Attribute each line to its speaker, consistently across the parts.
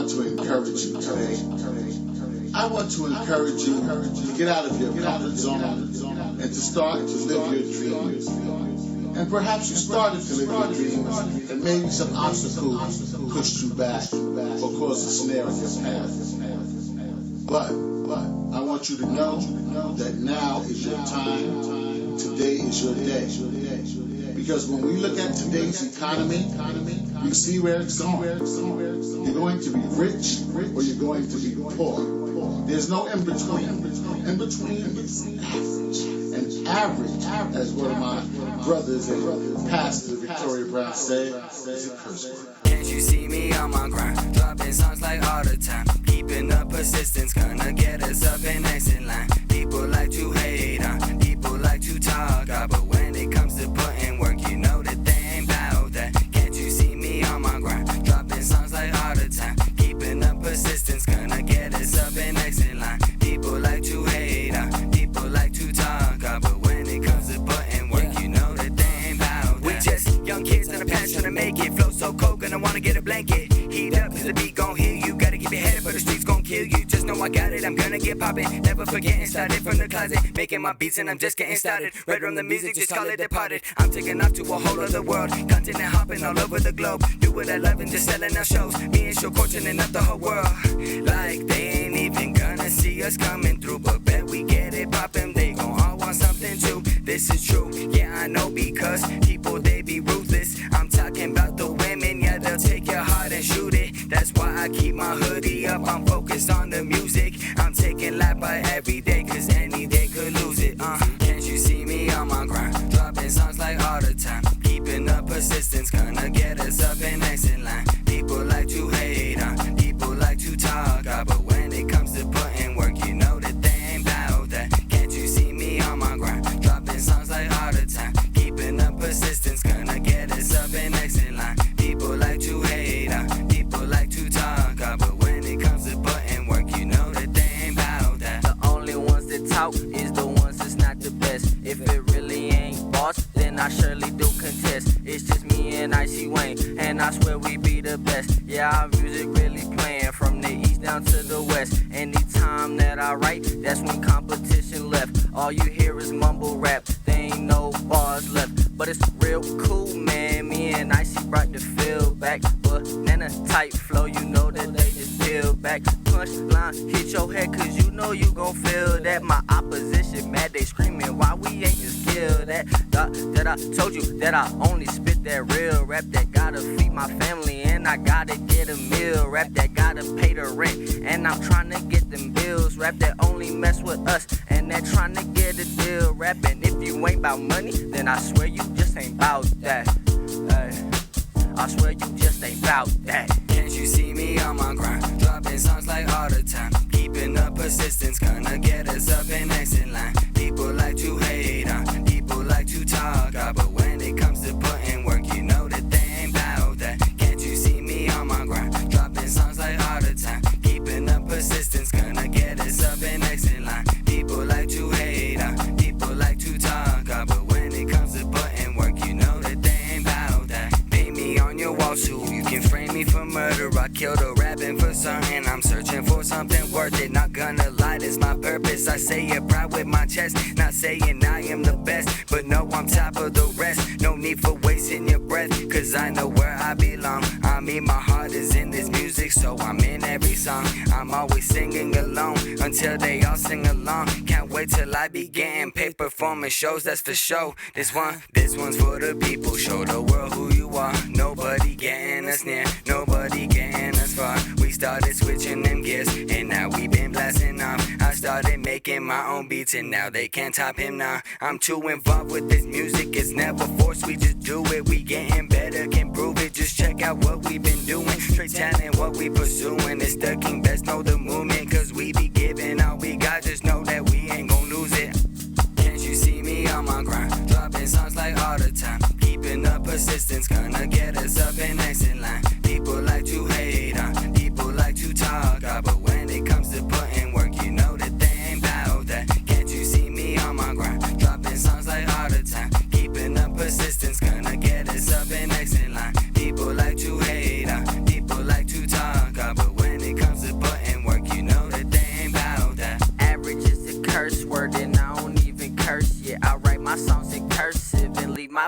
Speaker 1: want to encourage you today. I want to encourage you to get out of your comfort zone and to start to live your dreams. And perhaps you started to live your dreams and maybe some obstacles pushed you back or caused a snare in your path. But I want you to know that now is your time. Today is your day. Because when we look at today's economy, we see where it's going. You're going to be rich or you're going to be poor. There's no in between. In between is average. And average, as one of my brothers and pastors of Victoria Brown said, is a curse word.
Speaker 2: Can't you see me on my grind? Dropping songs like all the time. Keeping up persistence, gonna get us up and next in line. People like to hate on, people like to talk on, but when it comes to putting work, you know that they ain't bout that. Can't you see me on my grind? Dropping songs like all the time. Keeping up persistence, gonna get us up and next in line. People like to hate on, people like to talk on, but when it comes to putting work, you know that they ain't bout that. We just young kids on a path trying to make it. Flow so cold, gonna wanna get a blanket. Heat up, cause the beat gon' heal you. Gotta keep your head up, but the streets gon' kill you. Just know I got it, I'm gonna get poppin'. Never forgetting, started from the closet. Making my beats and I'm just getting started. Read on the music, just call it departed. I'm taking off to a whole other world. Continent hopping all over the globe. Do what I love and just selling our shows. Me and Shakur turning up the whole world. Like they ain't even gonna see us coming through. But bet we get it poppin', they gon' all want something too. This is true, yeah I know, because people they be ruthless. I'm talking about the women, yeah they'll take your heart and shoot it. That's why I keep my hoodie up, I'm focused on the music. I'm taking life by every day, cause any day could lose it. Can't you see me on my grind? Dropping songs like all the time. Keeping up persistence, gonna get us up and next in line. People like to hate on, people like to talk on, but when it comes to putting work, you know that they ain't bout that. Can't you see me on my grind? Dropping songs like all the time. Keeping up persistence, gonna get us up and next in line. People like to hate on, people like to talk on, but when it comes to putting work, you know that they ain't bout that.
Speaker 3: The only ones that talk is the ones that's not the best. If it really ain't boss, then I surely do contest. It's just me and ICINFINITE, and I swear we be the best. Yeah, our music really playing from the east down to the west. Anytime that I write, that's when competition left. All you hear is mumble rap, there ain't no bars left. But it's real cool, man, me and IC brought the feel back. Banana type flow, you know that they just peel back. Punchline, hit your head, cause you know you gon' feel that. My opposition mad, they screaming, why we ain't just kill that? That I told you that I only spit that real rap that gotta feed my family and I gotta get a meal. Rap that gotta pay the rent and I'm trying to get them bills. Rap that only mess with us and they're trying to get a deal. Rapping if you ain't about money, then I swear you just ain't bout that. I swear you just ain't bout that.
Speaker 2: Can't you see me on my grind? Dropping songs like all the time. Keeping up persistence, gonna get us up and next in line. People like to hate on, people like to talk on, but when it comes to putting work, you know that they ain't bout that. Can't you see me on my grind? Dropping songs like all the time. Keeping up persistence, gonna get us up and next in line. People like to hate on, people like to talk on, but when it comes to putting work, you know that they ain't bout that. Paint me on your wall so you can frame me for murder. I killed a rapping for certain. I'm searching for something worth it. Not gonna lie, that's my purpose. I say it proud with my chest. Not saying I am the best, but no, I'm top of the rest. No need for wasting your breath, cause I know where I belong. I mean, my heart is in this music, so I'm in every song. I'm always singing alone until they all sing along. Can't wait till I be getting paid performing shows, that's for sure. This one's for the people. Show the world who you are. Nobody getting us near, nobody getting us far. We started switching them gears, and now we been blasting off. I started making my own beats, and now they can't top him now. I'm too involved with this music, it's never forced, we just do it. We getting better, can prove it, just check out what we been doing. Straight talent, what we pursuing. It's the king, best know the movement, cause we be giving all we got. Just know that we ain't gon' lose it. Can't you see me on my grind? Dropping songs like all the time. Keeping up persistence, gonna get us up and next in line. People like to hate on, people like to talk on, but when it comes to putting work, you know that they ain't bout that. Can't you see me on my grind? Dropping songs like all the time. Keeping up persistence, gonna get us up and next in line. People like to hate on, people like to talk on, but when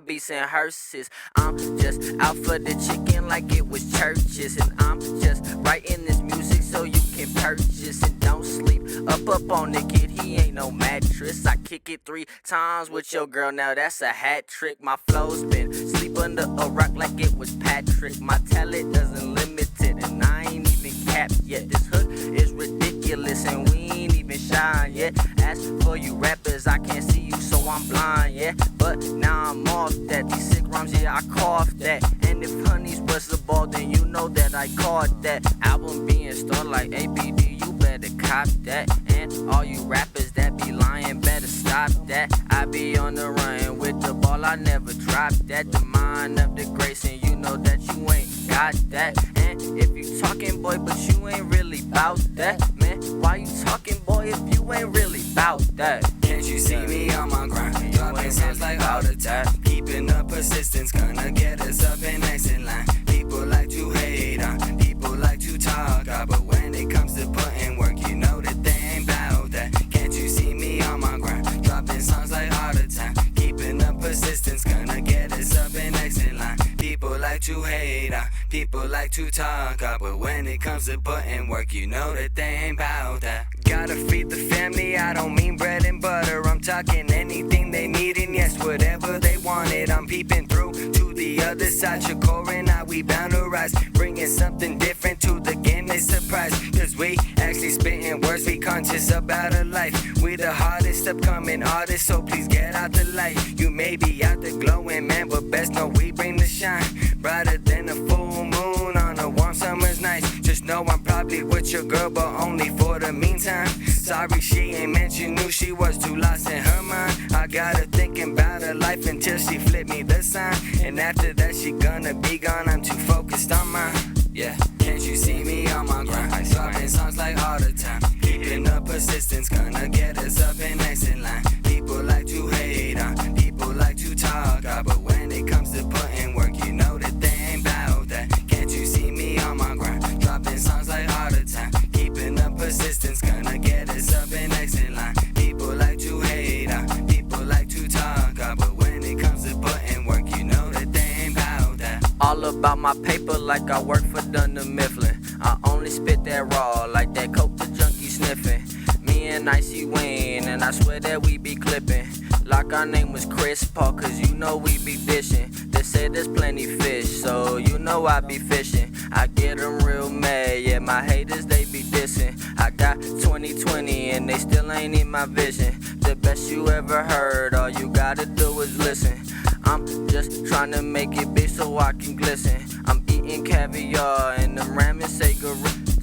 Speaker 3: beats and hearses. I'm just out for the chicken like it was churches, and I'm just writing this music so you can purchase it. Don't sleep up on the kid, he ain't no mattress. I kick it 3 times with your girl, now that's a hat trick. My flow's been sleep under a rock like it was Patrick. My talent doesn't limit it, and I ain't even capped yet. This hood is ridiculous and we ain't even shine yet. As for you rappers, I can't see you so I'm blind, yeah. But now I'm off that, these sick rhymes, yeah, I cough that. And if honeys was the ball, then you know that I caught that. Album being started like ABD, you better cop that. And all you rappers that be lying, better stop that. I be on the run with the ball, I never drop that. The mind of the grace, and you know that you ain't got that. And if you talking, boy, but you ain't really bout that, man, why you talking, boy, if you ain't really bout that?
Speaker 2: Can't you see me on my grind? Dropping songs like all the time. Keeping up persistence, gonna get us up in next in line. People like to hate on, people like to talk, but when it comes to putting work, you know that they ain't bout that. Can't you see me on my grind? Dropping songs like all the time. Keeping up persistence, gonna get us up in next in line. People like to hate on, people like to talk, but when it comes to putting work, you know that they ain't bout that. Gotta feed the family, I don't mean bread and butter. I'm talking anything they need, and yes, whatever they wanted. I'm peeping through to the other side. Shakur and I, we bound to rise, bringing something different to the game. They surprised, cause we actually spitting words, we conscious about our life. We the hardest upcoming artists, so please get out the light. You may be out the glowing, man, but best know we bring the shine. Brighter than a full moon on a warm summer's night. Just know I'm probably with your girl, but only for the meantime. Sorry she ain't meant you knew, she was too lost in her mind. I got her thinking about her life until she flipped me the sign. And after that she gonna be gone, I'm too focused on mine. Yeah, can't you see me on my grind? Dropping songs like all the time. Keeping up persistence, gonna get us up and next in line. People like to hate on, people like to talk, but when it comes to putting work, you know that they ain't bout that. Can't you see me on my grind? Dropping songs like all the time. Keeping up persistence, gonna get us up and next in line. People like to hate on, people like to talk, but when it comes to putting work, you know that they ain't bout that.
Speaker 3: All about my paper like I work for Dunder Mifflin. I only spit that raw like that coke the junkie sniffing. Me and ICINFINITE, and I swear that we be clipping like our name was Chris Paul, cause you know we be fishing. They say there's plenty fish, so you know I be fishing. I get them real mad, yeah, my haters they be dissing. I got 20/20 and they still ain't in my vision. The best you ever heard, all you gotta do is listen. I'm just trying to make it big so I can glisten. I'm eating caviar and them ramen say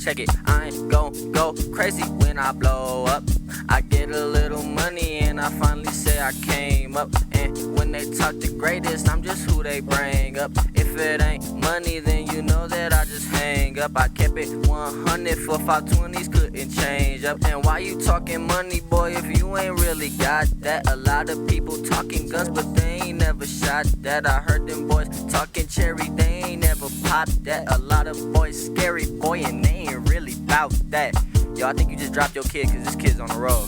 Speaker 3: check it, I ain't gon' go crazy when I blow up. I get a little money and I finally say I came up. And when they talk the greatest, I'm just who they bring up. If it ain't money, then you know that I just hang up. I kept it 100 for 520s, couldn't change up. And why you talking money, boy, if you ain't really got that? A lot of people talking guns, but they ain't never shot that. I heard them boys talking cherry, they ain't never popped that. A lot of boys scary, boy, and they ain't really bout that. Yo, I think you just dropped your kid, cause this kid's on the road.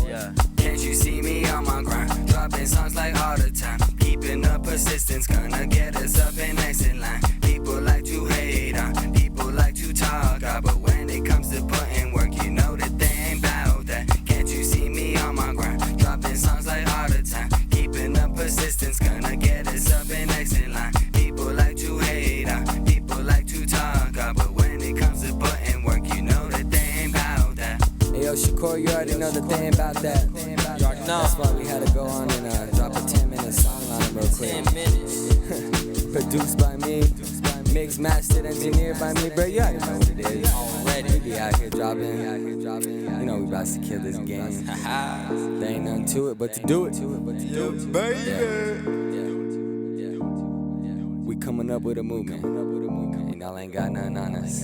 Speaker 3: Yeah.
Speaker 2: Can't you see me on my grind? Dropping songs like all the time. Keeping up persistence, gonna get us up and next in line. People like to hate on, people like to talk, but when it comes to putting work, you know that they ain't bout that. Can't you see me on my grind? Dropping songs like all the time. Keeping up persistence, gonna get us up and next in line. People like to hate on, people like to talk, but when it comes to putting work, you know that they ain't bout that.
Speaker 4: Hey, yo, Shakur, you already know the thing about that. You already know. That's why we had to go on and drop a 10-minute song on it real quick.
Speaker 3: 10 minutes.
Speaker 4: Produced by me, mixed, mastered, engineered by me, bro. You already know what it is. Already. We be out here dropping. You know we about to kill this game. There ain't nothing to it but to do it. We coming up with a movement. And y'all ain't got nothing on us.